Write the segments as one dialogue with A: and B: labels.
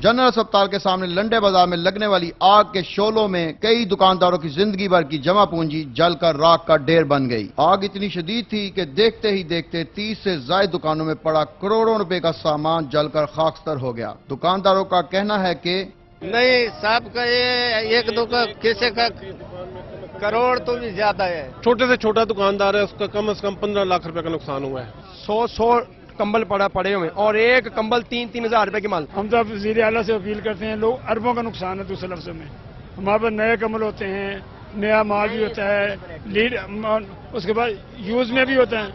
A: General اسپتال کے سامنے لنڈے بازار میں لگنے والی آگ کے شعلوں میں کئی دکانداروں کی زندگی بھر کی جمع پونجی جل کر راکھ کا ڈھیر بن گئی۔ آگ اتنی شدید تھی کہ دیکھتے ہی دیکھتے 30 سے زائد دکانوں میں پڑا کروڑوں روپے کا سامان جل کر خاکستر ہو گیا۔ دکانداروں کا کہنا ہے کہ
B: نہیں صاحب کا یہ ایک دو کا کیسے کا کروڑ تو بھی زیادہ ہے۔
C: چھوٹے سے چھوٹا دکاندار ہے، اس کا کم از کم 15 لاکھ روپے کا نقصان ہوا ہے۔
D: 100 کمبل پڑے ہوئے اور ایک کمبل 3-3 ہزار روپے کی مال۔
E: ہم تو وزیر اعلیٰ سے اپیل کرتے ہیں، لوگ اربوں کا نقصان ہے دوسرے لفظوں میں۔ ہمارے پاس نئے کمبل ہوتے ہیں، نیا مال بھی ہوتا ہے، لیڈ اس کے بعد یوز میں بھی ہوتا ہے۔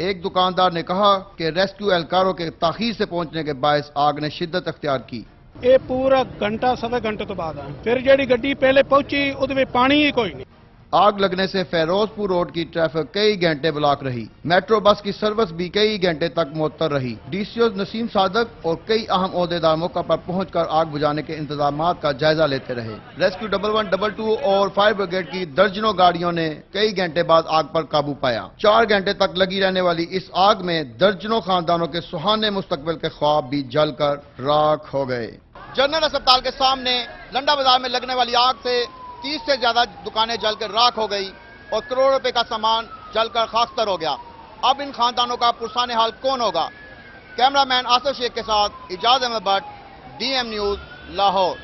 A: ایک دکاندار نے کہا کہ ریسکیو اہلکاروں کے تاخیر سے پہنچنے کے باعث آگ نے شدت اختیار کی۔
F: یہ پورا گھنٹہ سوا گھنٹے تو بعد ہے، پھر جیڑی گڈی پہلے پہنچی اس میں پانی ہی کوئی نہیں۔
A: آگ لگنے سے فیروز پور روڈ کی ٹریفک کئی گھنٹے بلاک رہی۔ میٹرو بس کی سروس بھی کئی گھنٹے تک معطل رہی۔ ڈی سی او نسیم صادق اور کئی اہم عہدیدار موقع پر پہنچ کر آگ بجھانے کے انتظامات کا جائزہ لیتے رہے۔ ریسکیو 1122 اور فائر بریگیڈ کی درجنوں گاڑیوں نے کئی گھنٹے بعد آگ پر قابو پایا۔ 4 گھنٹے تک لگی رہنے والی اس آگ میں درجنوں خاندانوں کے سہانے مستقبل کے خواب بھی جل کر راکھ ہو گئے۔ جنرل اسپتال کے سامنے لنڈا بازار میں لگنے والی آگ سے 30 سے زیادہ دکانیں جل کر راکھ ہو گئی اور کروڑ روپے کا سامان جل کر خاکستر ہو گیا۔ اب ان خاندانوں کا پرسان حال کون ہوگا؟ کیمرہ مین آصف شیخ کے ساتھ Ejaz Ahmed Butt, D M News, Lahore.